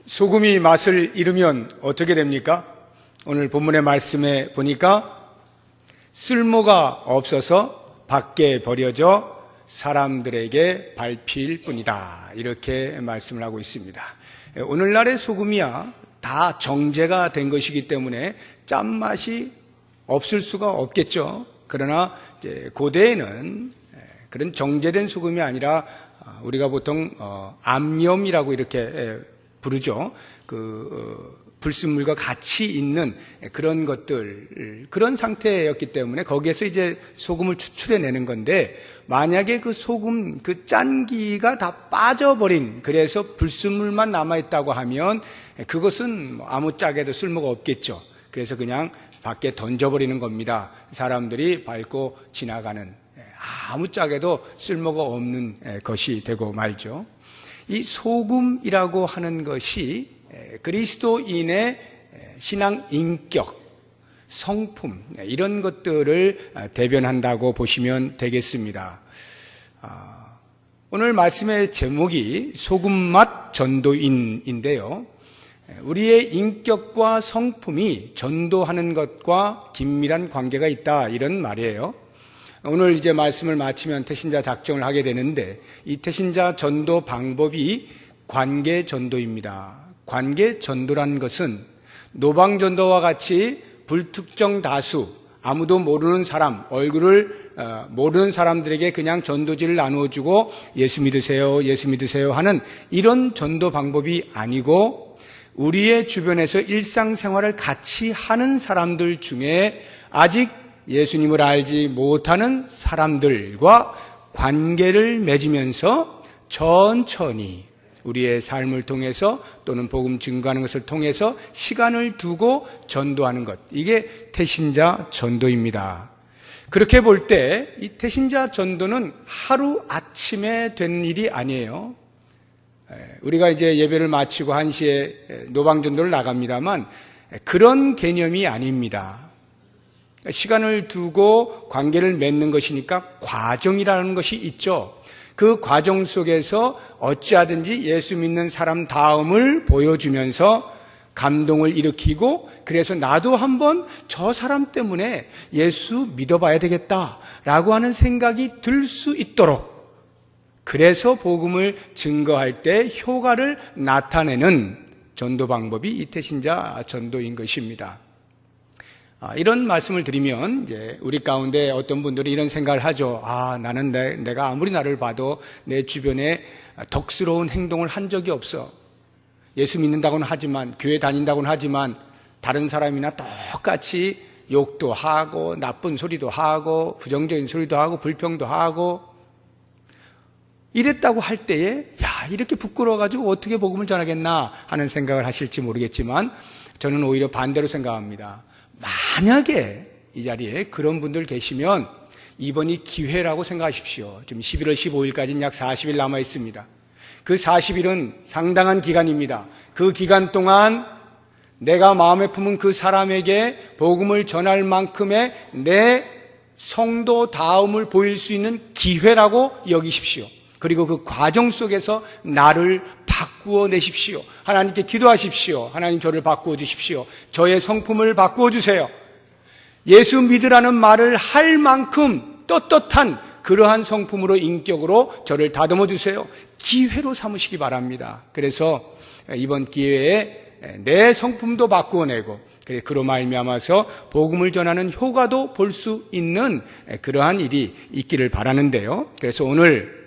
소금이 맛을 잃으면 어떻게 됩니까? 오늘 본문의 말씀에 보니까 쓸모가 없어서 밖에 버려져 사람들에게 밟힐 뿐이다, 이렇게 말씀을 하고 있습니다. 오늘날의 소금이야 다 정제가 된 것이기 때문에 짠맛이 없을 수가 없겠죠. 그러나 이제 고대에는 그런 정제된 소금이 아니라 우리가 보통 암염이라고 이렇게 부르죠. 불순물과 같이 있는 그런 것들, 그런 상태였기 때문에 거기에서 이제 소금을 추출해내는 건데, 만약에 그 소금, 그 짠기가 다 빠져버린, 그래서 불순물만 남아있다고 하면 그것은 아무짝에도 쓸모가 없겠죠. 그래서 그냥 밖에 던져버리는 겁니다. 사람들이 밟고 지나가는, 아무짝에도 쓸모가 없는 것이 되고 말죠. 이 소금이라고 하는 것이 그리스도인의 신앙 인격, 성품, 이런 것들을 대변한다고 보시면 되겠습니다. 오늘 말씀의 제목이 소금맛 전도인인데요. 우리의 인격과 성품이 전도하는 것과 긴밀한 관계가 있다, 이런 말이에요. 오늘 이제 말씀을 마치면 태신자 작정을 하게 되는데, 이 태신자 전도 방법이 관계 전도입니다. 관계 전도란 것은 노방 전도와 같이 불특정 다수, 아무도 모르는 사람, 얼굴을 모르는 사람들에게 그냥 전도지를 나누어주고 예수 믿으세요, 예수 믿으세요 하는 이런 전도 방법이 아니고, 우리의 주변에서 일상생활을 같이 하는 사람들 중에 아직 예수님을 알지 못하는 사람들과 관계를 맺으면서 천천히 우리의 삶을 통해서 또는 복음 증거하는 것을 통해서 시간을 두고 전도하는 것, 이게 태신자 전도입니다. 그렇게 볼 때 이 태신자 전도는 하루아침에 된 일이 아니에요. 우리가 이제 예배를 마치고 1시에 노방전도를 나갑니다만 그런 개념이 아닙니다. 시간을 두고 관계를 맺는 것이니까 과정이라는 것이 있죠. 그 과정 속에서 어찌하든지 예수 믿는 사람 다움을 보여주면서 감동을 일으키고, 그래서 나도 한번 저 사람 때문에 예수 믿어봐야 되겠다라고 하는 생각이 들 수 있도록, 그래서 복음을 증거할 때 효과를 나타내는 전도 방법이 이 태신자 전도인 것입니다. 이런 말씀을 드리면 이제 우리 가운데 어떤 분들이 이런 생각을 하죠. 나는 내가 아무리 나를 봐도 내 주변에 덕스러운 행동을 한 적이 없어. 예수 믿는다고는 하지만, 교회 다닌다고는 하지만 다른 사람이나 똑같이 욕도 하고 나쁜 소리도 하고 부정적인 소리도 하고 불평도 하고, 이랬다고 할 때에 이렇게 부끄러워가지고 어떻게 복음을 전하겠나 하는 생각을 하실지 모르겠지만, 저는 오히려 반대로 생각합니다. 만약에 이 자리에 그런 분들 계시면 이번이 기회라고 생각하십시오. 지금 11월 15일까지는 약 40일 남아 있습니다. 그 40일은 상당한 기간입니다. 그 기간 동안 내가 마음에 품은 그 사람에게 복음을 전할 만큼의 내 성도다움을 보일 수 있는 기회라고 여기십시오. 그리고 그 과정 속에서 나를 바꾸어 내십시오. 하나님께 기도하십시오. 하나님, 저를 바꾸어 주십시오. 저의 성품을 바꾸어 주세요. 예수 믿으라는 말을 할 만큼 떳떳한 그러한 성품으로, 인격으로 저를 다듬어 주세요. 기회로 삼으시기 바랍니다. 그래서 이번 기회에 내 성품도 바꾸어 내고, 그로 말미암아서 복음을 전하는 효과도 볼 수 있는 그러한 일이 있기를 바라는데요. 그래서 오늘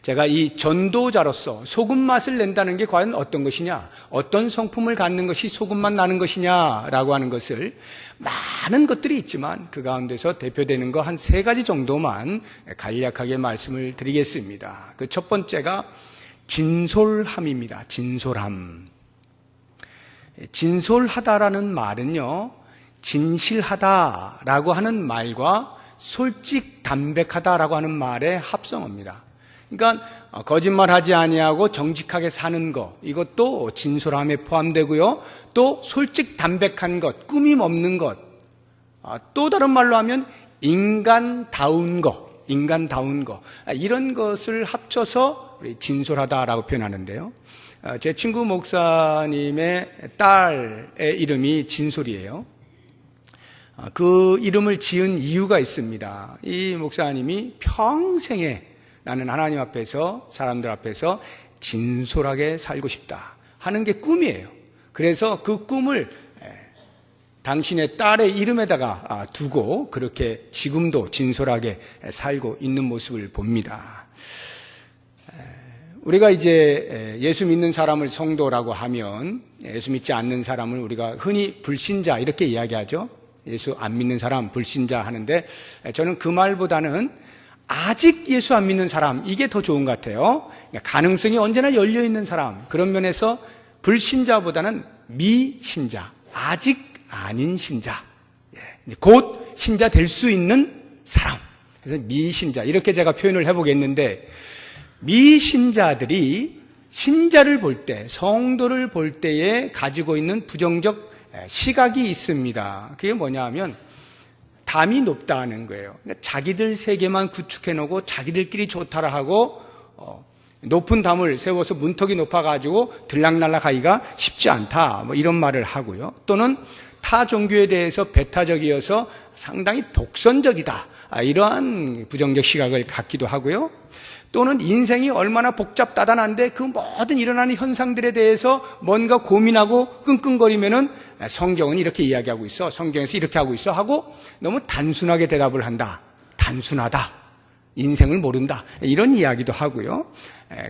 제가 이 전도자로서 소금 맛을 낸다는 게 과연 어떤 것이냐, 어떤 성품을 갖는 것이 소금맛 나는 것이냐라고 하는 것을, 많은 것들이 있지만 그 가운데서 대표되는 거 한 3가지 정도만 간략하게 말씀을 드리겠습니다. 그 첫 번째가 진솔함입니다. 진솔함. 진솔하다라는 말은요, 진실하다라고 하는 말과 솔직 담백하다라고 하는 말의 합성어입니다. 그러니까 거짓말하지 아니하고 정직하게 사는 것, 이것도 진솔함에 포함되고요. 또 솔직 담백한 것, 꾸밈 없는 것, 또 다른 말로 하면 인간다운 것, 이런 것을 합쳐서 우리 진솔하다라고 표현하는데요. 제 친구 목사님의 딸의 이름이 진솔이에요. 그 이름을 지은 이유가 있습니다. 이 목사님이 평생에 나는 하나님 앞에서, 사람들 앞에서 진솔하게 살고 싶다 하는 게 꿈이에요. 그래서 그 꿈을 당신의 딸의 이름에다가 두고 그렇게 지금도 진솔하게 살고 있는 모습을 봅니다. 우리가 이제 예수 믿는 사람을 성도라고 하면 예수 믿지 않는 사람을 우리가 흔히 불신자 이렇게 이야기하죠. 예수 안 믿는 사람 불신자 하는데, 저는 그 말보다는 아직 예수 안 믿는 사람, 이게 더 좋은 것 같아요. 가능성이 언제나 열려 있는 사람, 그런 면에서 불신자보다는 미신자, 아직 아닌 신자, 곧 신자 될 수 있는 사람, 그래서 미신자 이렇게 제가 표현을 해보겠는데, 미신자들이 신자를 볼 때, 성도를 볼 때에 가지고 있는 부정적 시각이 있습니다. 그게 뭐냐 하면 담이 높다는 거예요. 그러니까 자기들 세계만 구축해놓고 자기들끼리 좋다라 하고 높은 담을 세워서 문턱이 높아가지고 들락날락하기가 쉽지 않다, 뭐 이런 말을 하고요. 또는 타 종교에 대해서 배타적이어서 상당히 독선적이다, 이러한 부정적 시각을 갖기도 하고요. 또는 인생이 얼마나 복잡다단한데 그 모든 일어나는 현상들에 대해서 뭔가 고민하고 끙끙거리면은 성경은 이렇게 이야기하고 있어, 성경에서 이렇게 하고 있어 하고 너무 단순하게 대답을 한다. 단순하다. 인생을 모른다. 이런 이야기도 하고요.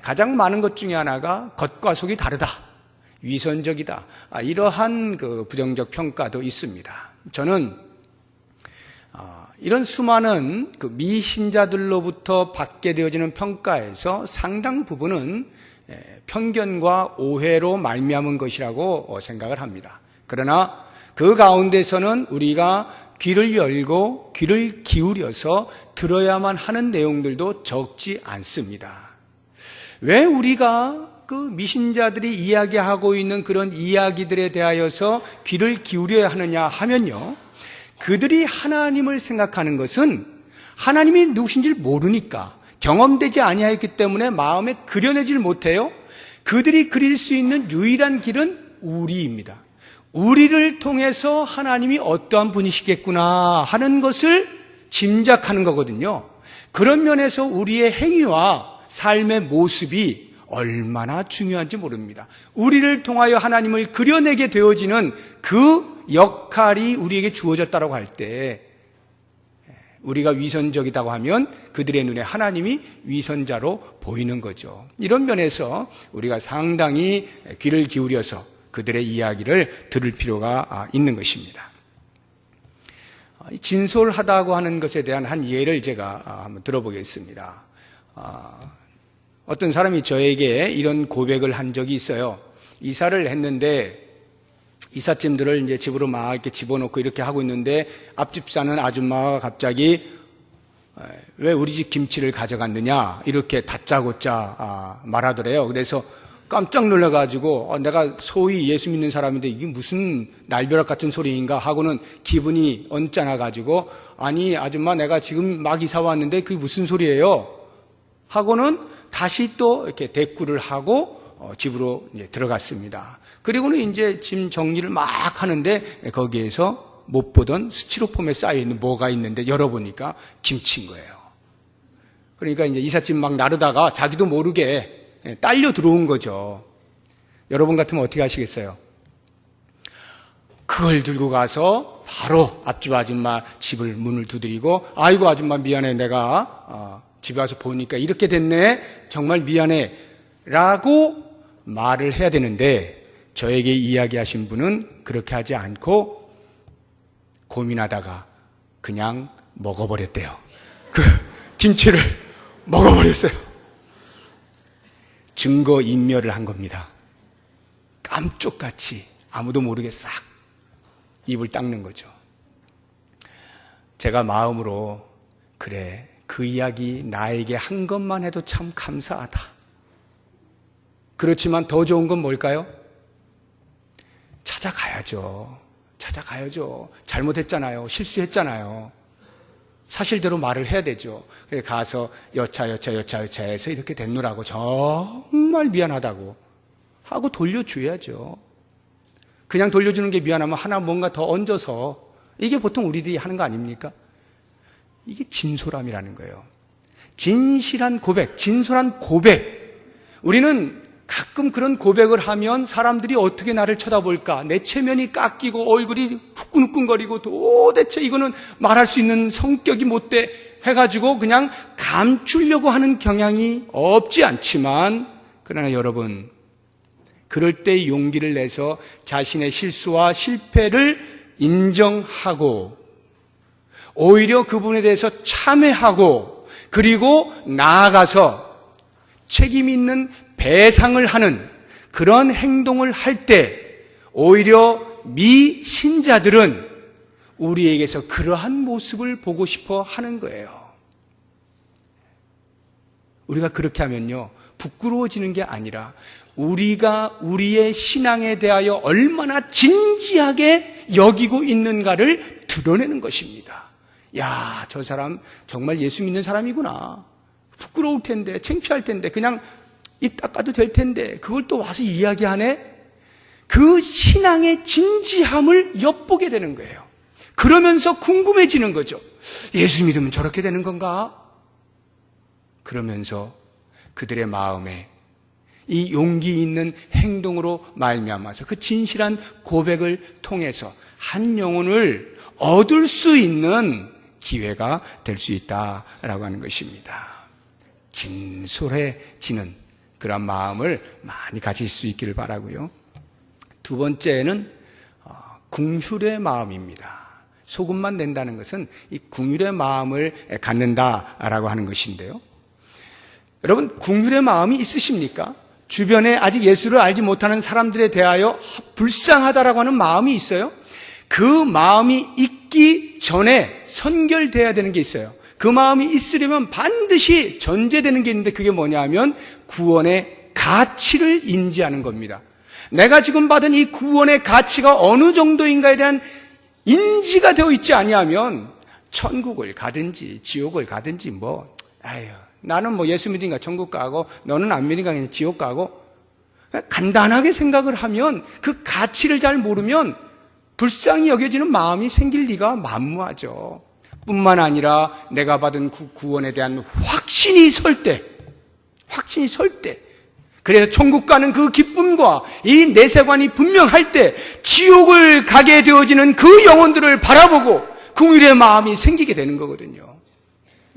가장 많은 것 중에 하나가 겉과 속이 다르다. 위선적이다. 이러한 그 부정적 평가도 있습니다. 저는 이런 수많은 그 미신자들로부터 받게 되어지는 평가에서 상당 부분은 편견과 오해로 말미암은 것이라고 생각을 합니다. 그러나 그 가운데서는 우리가 귀를 열고 귀를 기울여서 들어야만 하는 내용들도 적지 않습니다. 왜 우리가 그 미신자들이 이야기하고 있는 그런 이야기들에 대하여서 귀를 기울여야 하느냐 하면요, 그들이 하나님을 생각하는 것은 하나님이 누구신지를 모르니까, 경험되지 아니하였기 때문에 마음에 그려내질 못해요. 그들이 그릴 수 있는 유일한 길은 우리입니다. 우리를 통해서 하나님이 어떠한 분이시겠구나 하는 것을 짐작하는 거거든요. 그런 면에서 우리의 행위와 삶의 모습이 얼마나 중요한지 모릅니다. 우리를 통하여 하나님을 그려내게 되어지는 그 역할이 우리에게 주어졌다고 할 때, 우리가 위선적이라고 하면 그들의 눈에 하나님이 위선자로 보이는 거죠. 이런 면에서 우리가 상당히 귀를 기울여서 그들의 이야기를 들을 필요가 있는 것입니다. 진솔하다고 하는 것에 대한 한 예를 제가 한번 들어보겠습니다. 어떤 사람이 저에게 이런 고백을 한 적이 있어요. 이사를 했는데 이삿짐들을 이제 집으로 막 이렇게 집어넣고 이렇게 하고 있는데 앞집 사는 아줌마가 갑자기 왜 우리 집 김치를 가져갔느냐 이렇게 다짜고짜 말하더래요. 그래서 깜짝 놀라가지고 내가 소위 예수 믿는 사람인데 이게 무슨 날벼락 같은 소리인가 하고는 기분이 언짢아가지고, 아니 아줌마 내가 지금 막 이사 왔는데 그게 무슨 소리예요? 하고는 다시 또 이렇게 대꾸를 하고 집으로 이제 들어갔습니다. 그리고는 이제 짐 정리를 막 하는데 거기에서 못 보던 스티로폼에 쌓여있는 뭐가 있는데 열어보니까 김치인 거예요. 그러니까 이제 이삿짐 막 나르다가 자기도 모르게 딸려 들어온 거죠. 여러분 같으면 어떻게 하시겠어요? 그걸 들고 가서 바로 앞집 아줌마 집을 문을 두드리고, 아이고 아줌마 미안해, 내가 집에 와서 보니까 이렇게 됐네, 정말 미안해 라고 말을 해야 되는데, 저에게 이야기하신 분은 그렇게 하지 않고 고민하다가 그냥 먹어버렸대요. 그 김치를 먹어버렸어요. 증거인멸을 한 겁니다. 깜쪽같이 아무도 모르게 싹 입을 닦는 거죠. 제가 마음으로, 그래, 그 이야기 나에게 한 것만 해도 참 감사하다. 그렇지만 더 좋은 건 뭘까요? 찾아가야죠. 잘못했잖아요. 실수했잖아요. 사실대로 말을 해야 되죠. 그래서 가서 여차 해서 이렇게 됐노라고 정말 미안하다고 하고 돌려줘야죠. 그냥 돌려주는 게 미안하면 하나 뭔가 더 얹어서, 이게 보통 우리들이 하는 거 아닙니까? 이게 진솔함이라는 거예요. 진실한 고백, 진솔한 고백. 우리는 가끔 그런 고백을 하면 사람들이 어떻게 나를 쳐다볼까? 내 체면이 깎이고 얼굴이 후끈후끈거리고 도대체 이거는 말할 수 있는 성격이 못 돼 해가지고 그냥 감추려고 하는 경향이 없지 않지만, 그러나 여러분, 그럴 때 용기를 내서 자신의 실수와 실패를 인정하고 오히려 그분에 대해서 참회하고 그리고 나아가서 책임 있는 배상을 하는 그런 행동을 할 때 오히려 미신자들은 우리에게서 그러한 모습을 보고 싶어 하는 거예요. 우리가 그렇게 하면요, 부끄러워지는 게 아니라 우리가 우리의 신앙에 대하여 얼마나 진지하게 여기고 있는가를 드러내는 것입니다. 야, 저 사람 정말 예수 믿는 사람이구나. 부끄러울 텐데, 창피할 텐데, 그냥 입 닦아도 될 텐데 그걸 또 와서 이야기하네? 그 신앙의 진지함을 엿보게 되는 거예요. 그러면서 궁금해지는 거죠. 예수 믿으면 저렇게 되는 건가? 그러면서 그들의 마음에 이 용기 있는 행동으로 말미암아서 그 진실한 고백을 통해서 한 영혼을 얻을 수 있는 기회가 될 수 있다라고 하는 것입니다. 진솔해지는 그런 마음을 많이 가질 수 있기를 바라고요. 두 번째는 긍휼의 마음입니다. 소금만 낸다는 것은 이 긍휼의 마음을 갖는다라고 하는 것인데요. 여러분, 긍휼의 마음이 있으십니까? 주변에 아직 예수를 알지 못하는 사람들에 대하여 불쌍하다라고 하는 마음이 있어요? 그 마음이 있기 전에 선결돼야 되는 게 있어요. 그 마음이 있으려면 반드시 전제되는 게 있는데, 그게 뭐냐면 구원의 가치를 인지하는 겁니다. 내가 지금 받은 이 구원의 가치가 어느 정도인가에 대한 인지가 되어 있지 아니하면 천국을 가든지 지옥을 가든지 나는 예수 믿으니까 천국 가고 너는 안 믿으니까 그냥 지옥 가고, 간단하게 생각을 하면 그 가치를 잘 모르면 불쌍히 여겨지는 마음이 생길 리가 만무하죠. 뿐만 아니라 내가 받은 구원에 대한 확신이 설 때, 그래서 천국 가는 그 기쁨과 이 내세관이 분명할 때 지옥을 가게 되어지는 그 영혼들을 바라보고 긍휼의 마음이 생기게 되는 거거든요.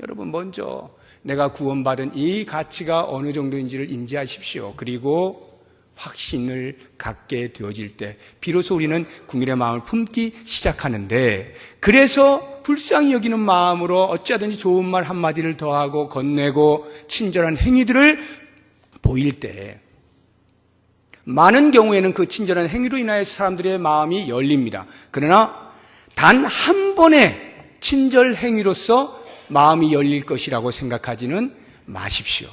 여러분, 먼저 내가 구원받은 이 가치가 어느 정도인지를 인지하십시오. 그리고 확신을 갖게 되어질 때 비로소 우리는 긍휼의 마음을 품기 시작하는데, 그래서 불쌍히 여기는 마음으로 어찌하든지 좋은 말 한마디를 더하고 건네고 친절한 행위들을 보일 때, 많은 경우에는 그 친절한 행위로 인하여 사람들의 마음이 열립니다. 그러나 단 한 번의 친절 행위로서 마음이 열릴 것이라고 생각하지는 마십시오.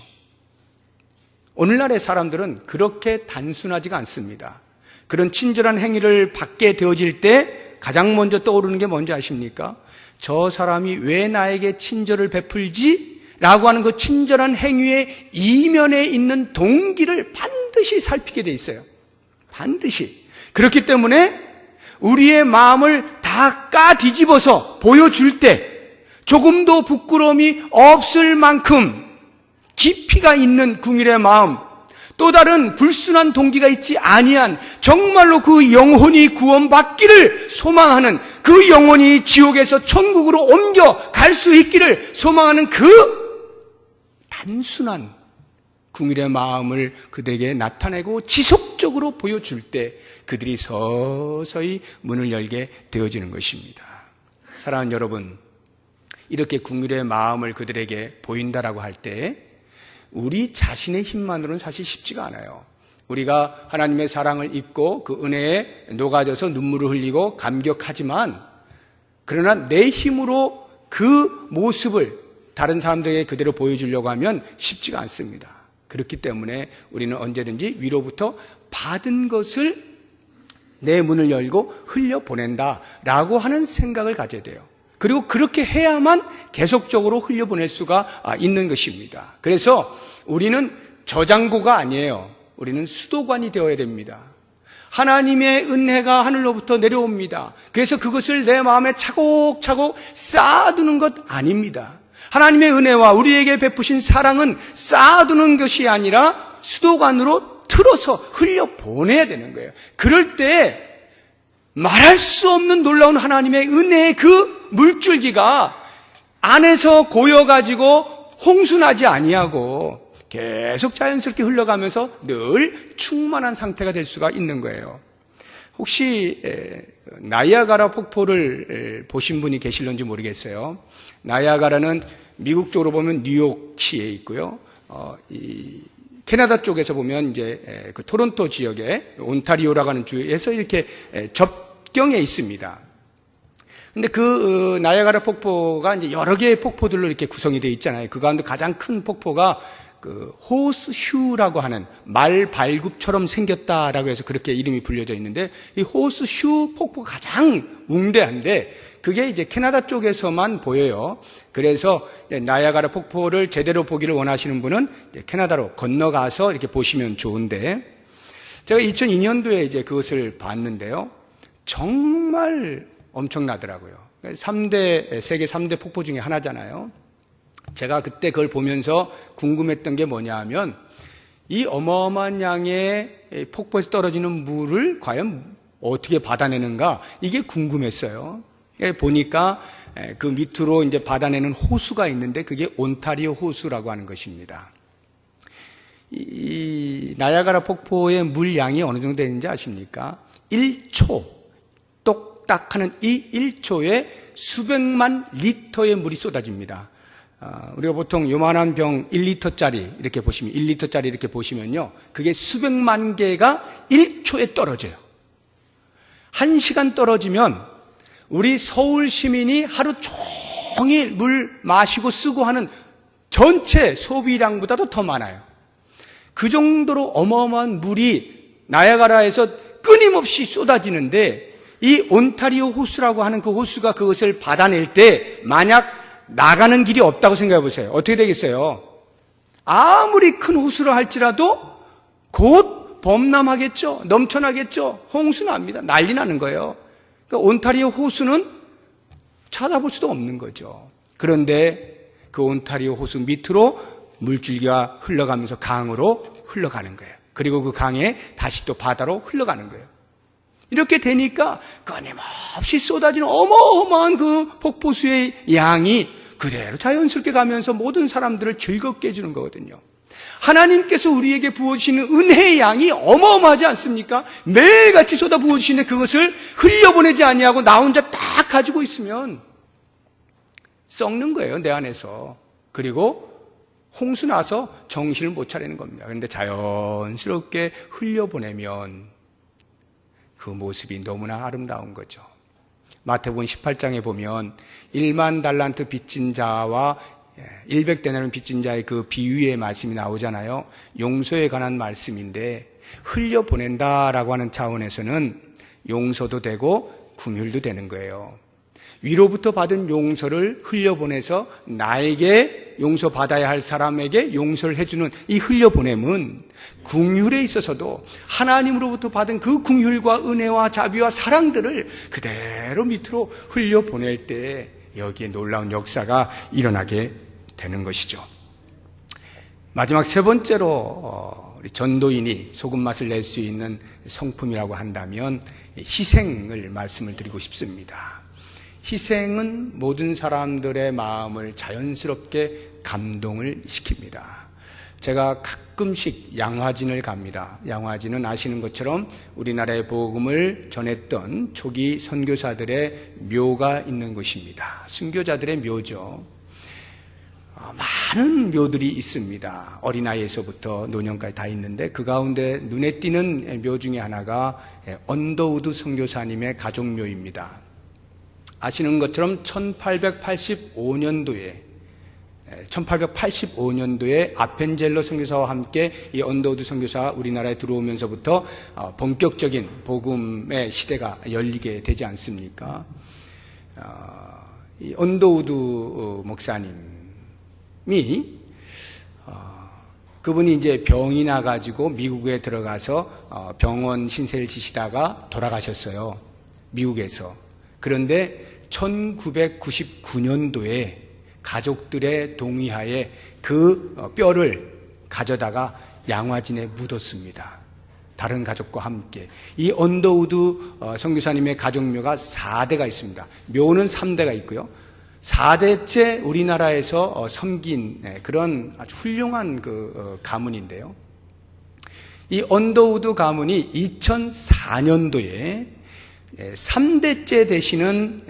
오늘날의 사람들은 그렇게 단순하지가 않습니다. 그런 친절한 행위를 받게 되어질 때 가장 먼저 떠오르는 게 뭔지 아십니까? 저 사람이 왜 나에게 친절을 베풀지? 라고 하는 그 친절한 행위의 이면에 있는 동기를 반드시 살피게 돼 있어요. 반드시. 그렇기 때문에 우리의 마음을 다 뒤집어서 보여줄 때 조금도 부끄러움이 없을 만큼 깊이가 있는 긍휼의 마음, 또 다른 불순한 동기가 있지 아니한, 정말로 그 영혼이 구원받기를 소망하는, 그 영혼이 지옥에서 천국으로 옮겨갈 수 있기를 소망하는 그 단순한 긍휼의 마음을 그들에게 나타내고 지속적으로 보여줄 때 그들이 서서히 문을 열게 되어지는 것입니다. 사랑하는 여러분, 이렇게 긍휼의 마음을 그들에게 보인다라고 할 때 우리 자신의 힘만으로는 사실 쉽지가 않아요. 우리가 하나님의 사랑을 입고 그 은혜에 녹아져서 눈물을 흘리고 감격하지만, 그러나 내 힘으로 그 모습을 다른 사람들에게 그대로 보여주려고 하면 쉽지가 않습니다. 그렇기 때문에 우리는 언제든지 위로부터 받은 것을 내 문을 열고 흘려보낸다라고 하는 생각을 가져야 돼요. 그리고 그렇게 해야만 계속적으로 흘려보낼 수가 있는 것입니다. 그래서 우리는 저장고가 아니에요. 우리는 수도관이 되어야 됩니다. 하나님의 은혜가 하늘로부터 내려옵니다. 그래서 그것을 내 마음에 차곡차곡 쌓아두는 것 아닙니다. 하나님의 은혜와 우리에게 베푸신 사랑은 쌓아두는 것이 아니라 수도관으로 틀어서 흘려보내야 되는 거예요. 그럴 때 말할 수 없는 놀라운 하나님의 은혜의 그 물줄기가 안에서 고여가지고 홍수나지 아니하고 계속 자연스럽게 흘러가면서 늘 충만한 상태가 될 수가 있는 거예요. 혹시 나이아가라 폭포를 보신 분이 계실런지 모르겠어요. 나이아가라는 미국 쪽으로 보면 뉴욕시에 있고요. 이 캐나다 쪽에서 보면 이제 그 토론토 지역에 온타리오라고 하는 주에서 이렇게 접경에 있습니다. 근데 그 나이아가라 폭포가 이제 여러 개의 폭포들로 이렇게 구성이 되어 있잖아요. 그 가운데 가장 큰 폭포가 그 호스휴라고 하는 말 발굽처럼 생겼다라고 해서 그렇게 이름이 불려져 있는데, 이 호스휴 폭포가 가장 웅대한데 그게 이제 캐나다 쪽에서만 보여요. 그래서 나이아가라 폭포를 제대로 보기를 원하시는 분은 캐나다로 건너가서 이렇게 보시면 좋은데, 제가 2002년도에 이제 그것을 봤는데요. 정말 엄청나더라고요. 세계 3대 폭포 중에 하나잖아요. 제가 그때 그걸 보면서 궁금했던 게 뭐냐 하면, 이 어마어마한 양의 폭포에서 떨어지는 물을 과연 어떻게 받아내는가, 이게 궁금했어요. 보니까 그 밑으로 이제 받아내는 호수가 있는데 그게 온타리오 호수라고 하는 것입니다. 이 나이아가라 폭포의 물량이 어느 정도 되는지 아십니까? 1초, 똑딱 하는 이 1초에 수백만 리터의 물이 쏟아집니다. 우리가 보통 요만한 병 1리터짜리 이렇게 보시면, 1리터짜리 이렇게 보시면요, 그게 수백만 개가 1초에 떨어져요. 1시간 떨어지면 우리 서울 시민이 하루 종일 물 마시고 쓰고 하는 전체 소비량보다도 더 많아요. 그 정도로 어마어마한 물이 나이아가라에서 끊임없이 쏟아지는데, 이 온타리오 호수라고 하는 그 호수가 그것을 받아낼 때 만약 나가는 길이 없다고 생각해 보세요. 어떻게 되겠어요? 아무리 큰 호수라 할지라도 곧 범람하겠죠. 넘쳐나겠죠. 홍수납니다. 난리 나는 거예요. 그러니까 온타리오 호수는 찾아볼 수도 없는 거죠. 그런데 그 온타리오 호수 밑으로 물줄기가 흘러가면서 강으로 흘러가는 거예요. 그리고 그 강에 다시 또 바다로 흘러가는 거예요. 이렇게 되니까 끊임없이 쏟아지는 어마어마한 그 폭포수의 양이 그대로 자연스럽게 가면서 모든 사람들을 즐겁게 해주는 거거든요. 하나님께서 우리에게 부어주시는 은혜의 양이 어마어마하지 않습니까? 매일같이 쏟아 부어주시는데 그것을 흘려보내지 아니하고 나 혼자 딱 가지고 있으면 썩는 거예요, 내 안에서. 그리고 홍수 나서 정신을 못 차리는 겁니다. 그런데 자연스럽게 흘려보내면 그 모습이 너무나 아름다운 거죠. 마태복음 18장에 보면 1만 달란트 빚진 자와 100데나리온 빚진 자의 그 비유의 말씀이 나오잖아요. 용서에 관한 말씀인데, 흘려보낸다라고 하는 차원에서는 용서도 되고 긍휼도 되는 거예요. 위로부터 받은 용서를 흘려보내서 나에게 용서받아야 할 사람에게 용서를 해주는 이 흘려보냄은 긍휼에 있어서도 하나님으로부터 받은 그 긍휼과 은혜와 자비와 사랑들을 그대로 밑으로 흘려보낼 때 여기에 놀라운 역사가 일어나게 되는 것이죠. 마지막 세 번째로 우리 전도인이 소금 맛을 낼 수 있는 성품이라고 한다면 희생을 말씀을 드리고 싶습니다. 희생은 모든 사람들의 마음을 자연스럽게 감동을 시킵니다. 제가 가끔씩 양화진을 갑니다. 양화진은 아시는 것처럼 우리나라의 복음을 전했던 초기 선교사들의 묘가 있는 곳입니다. 순교자들의 묘죠. 많은 묘들이 있습니다. 어린아이에서부터 노년까지 다 있는데 그 가운데 눈에 띄는 묘 중에 하나가 언더우드 선교사님의 가족묘입니다. 아시는 것처럼 1885년도에 아펜젤로 선교사와 함께 이 언더우드 선교사가 우리나라에 들어오면서부터 본격적인 복음의 시대가 열리게 되지 않습니까? 이 언더우드 목사님이 그분이 이제 병이 나가지고 미국에 들어가서 병원 신세를 지시다가 돌아가셨어요. 미국에서. 그런데 1999년도에 가족들의 동의하에 그 뼈를 가져다가 양화진에 묻었습니다. 다른 가족과 함께. 이 언더우드 선교사님의 가족묘가 4대가 있습니다. 묘는 3대가 있고요. 4대째 우리나라에서 섬긴 그런 아주 훌륭한 그 가문인데요. 이 언더우드 가문이 2004년도에 3대째 되시는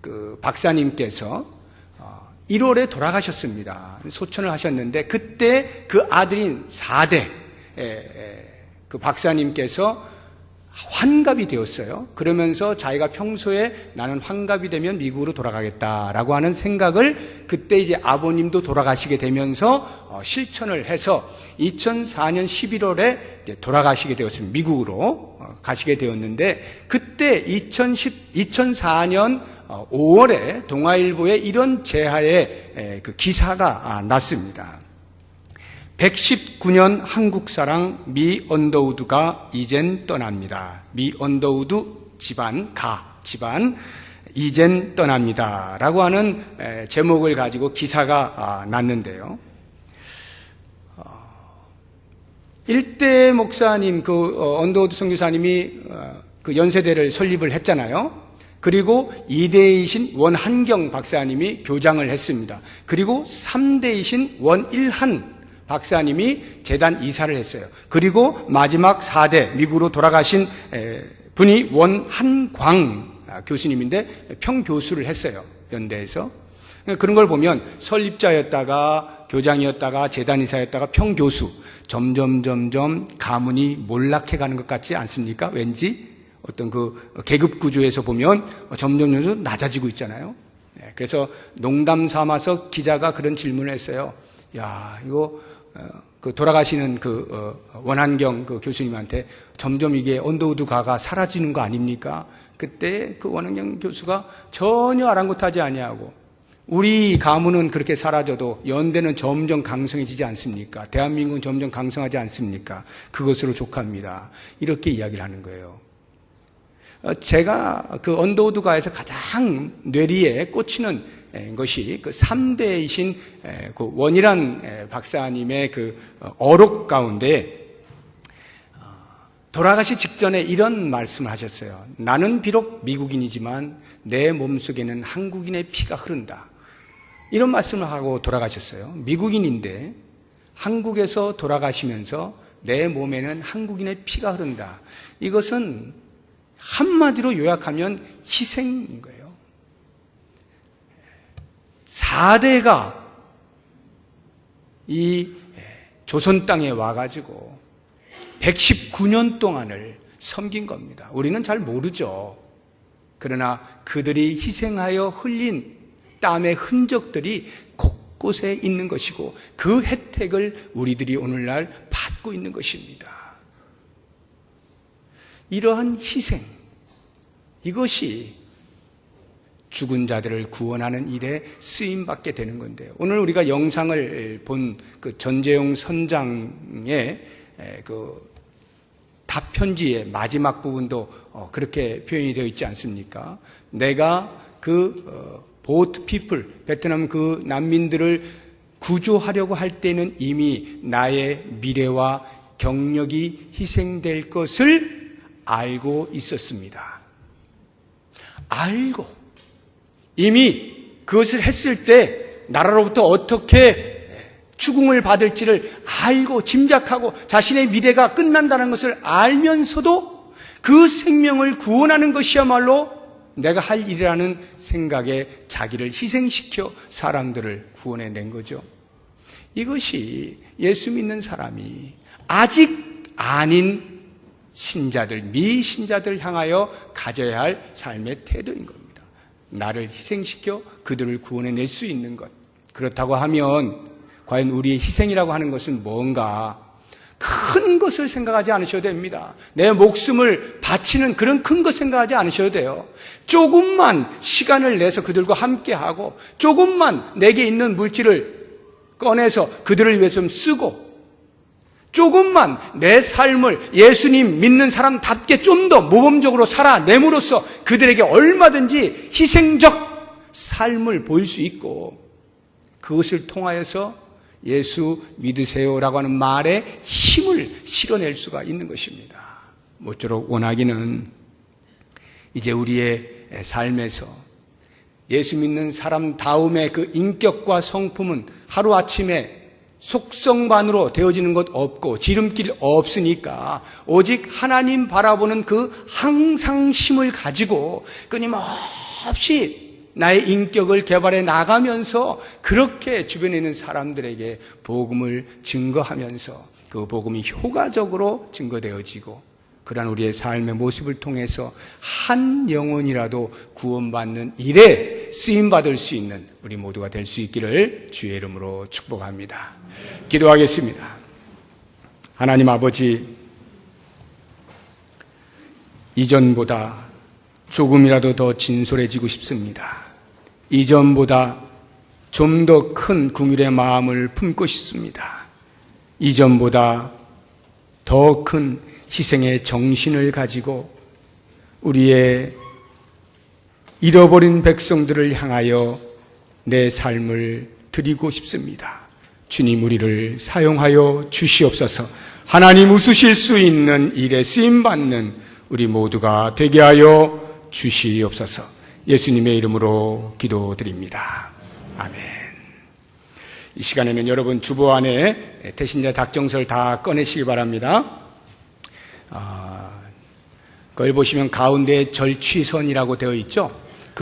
그 박사님께서 1월에 돌아가셨습니다. 소천을 하셨는데 그때 그 아들인 4대 그 박사님께서 환갑이 되었어요. 그러면서 자기가 평소에 나는 환갑이 되면 미국으로 돌아가겠다라고 하는 생각을 그때 이제 아버님도 돌아가시게 되면서 실천을 해서 2004년 11월에 돌아가시게 되었습니다. 미국으로 가시게 되었는데 그때 2004년 5월에 동아일보에 이런 제하의 그 기사가 났습니다. 119년 한국사랑 미 언더우드가 이젠 떠납니다. 미 언더우드 집안 이젠 떠납니다. 라고 하는 제목을 가지고 기사가 났는데요. 일대 목사님, 언더우드 선교사님이 그 연세대를 설립을 했잖아요. 그리고 2대이신 원한경 박사님이 교장을 했습니다. 그리고 3대이신 원일한 박사님이 재단 이사를 했어요. 그리고 마지막 4대 미국으로 돌아가신 분이 원한광 교수님인데 평교수를 했어요. 연대에서. 그런 걸 보면 설립자였다가 교장이었다가 재단 이사였다가 평교수 점점 가문이 몰락해가는 것 같지 않습니까? 왠지 어떤 그 계급 구조에서 보면 점점 낮아지고 있잖아요. 그래서 농담 삼아서 기자가 그런 질문을 했어요. 야, 이거 그 돌아가시는 원한경 그 교수님한테 점점 이게 언더우드 가가 사라지는 거 아닙니까? 그때 그 원한경 교수가 전혀 아랑곳하지 아니하고 우리 가문은 그렇게 사라져도 연대는 점점 강성해지지 않습니까? 대한민국은 점점 강성하지 않습니까? 그것으로 족합니다. 이렇게 이야기를 하는 거예요. 제가 그 언더우드 가에서 가장 뇌리에 꽂히는 것이 그 3대이신 그 원일한 박사님의 그 어록 가운데 돌아가시 직전에 이런 말씀을 하셨어요. 나는 비록 미국인이지만 내 몸속에는 한국인의 피가 흐른다. 이런 말씀을 하고 돌아가셨어요. 미국인인데 한국에서 돌아가시면서 내 몸에는 한국인의 피가 흐른다. 이것은 한마디로 요약하면 희생인 거예요. 4대가 이 조선 땅에 와가지고 119년 동안을 섬긴 겁니다. 우리는 잘 모르죠. 그러나 그들이 희생하여 흘린 땀의 흔적들이 곳곳에 있는 것이고 그 혜택을 우리들이 오늘날 받고 있는 것입니다. 이러한 희생, 이것이 죽은 자들을 구원하는 일에 쓰임받게 되는 건데요. 오늘 우리가 영상을 본 그 전재용 선장의 그 답편지의 마지막 부분도 그렇게 표현이 되어 있지 않습니까? 내가 그 보트 피플, 베트남 그 난민들을 구조하려고 할 때는 이미 나의 미래와 경력이 희생될 것을 알고 있었습니다. 알고 이미 그것을 했을 때 나라로부터 어떻게 추궁을 받을지를 알고 짐작하고 자신의 미래가 끝난다는 것을 알면서도 그 생명을 구원하는 것이야말로 내가 할 일이라는 생각에 자기를 희생시켜 사람들을 구원해낸 거죠. 이것이 예수 믿는 사람이 아직 아닌 신자들, 미신자들 향하여 가져야 할 삶의 태도인 겁니다. 나를 희생시켜 그들을 구원해낼 수 있는 것. 그렇다고 하면 과연 우리의 희생이라고 하는 것은 뭔가? 큰 것을 생각하지 않으셔도 됩니다. 내 목숨을 바치는 그런 큰 것 생각하지 않으셔도 돼요. 조금만 시간을 내서 그들과 함께하고 조금만 내게 있는 물질을 꺼내서 그들을 위해서 좀 쓰고 조금만 내 삶을 예수님 믿는 사람답게 좀 더 모범적으로 살아냄으로써 그들에게 얼마든지 희생적 삶을 보일 수 있고 그것을 통하여서 예수 믿으세요라고 하는 말에 힘을 실어낼 수가 있는 것입니다. 모쪼록 원하기는 이제 우리의 삶에서 예수 믿는 사람다움의 그 인격과 성품은 하루아침에 속성만으로 되어지는 것 없고 지름길 없으니까 오직 하나님 바라보는 그 항상심을 가지고 끊임없이 나의 인격을 개발해 나가면서 그렇게 주변에 있는 사람들에게 복음을 증거하면서 그 복음이 효과적으로 증거되어지고 그러한 우리의 삶의 모습을 통해서 한 영혼이라도 구원받는 일에 쓰임받을 수 있는 우리 모두가 될 수 있기를 주의 이름으로 축복합니다. 기도하겠습니다. 하나님 아버지, 이전보다 조금이라도 더 진솔해지고 싶습니다. 이전보다 좀 더 큰 긍휼의 마음을 품고 싶습니다. 이전보다 더 큰 희생의 정신을 가지고 우리의 잃어버린 백성들을 향하여 내 삶을 드리고 싶습니다. 주님 우리를 사용하여 주시옵소서. 하나님 웃으실 수 있는 일에 쓰임받는 우리 모두가 되게 하여 주시옵소서. 예수님의 이름으로 기도드립니다. 아멘. 이 시간에는 여러분 주보 안에 대신자 작정서를 다 꺼내시기 바랍니다. 그걸 보시면 가운데에 절취선이라고 되어 있죠.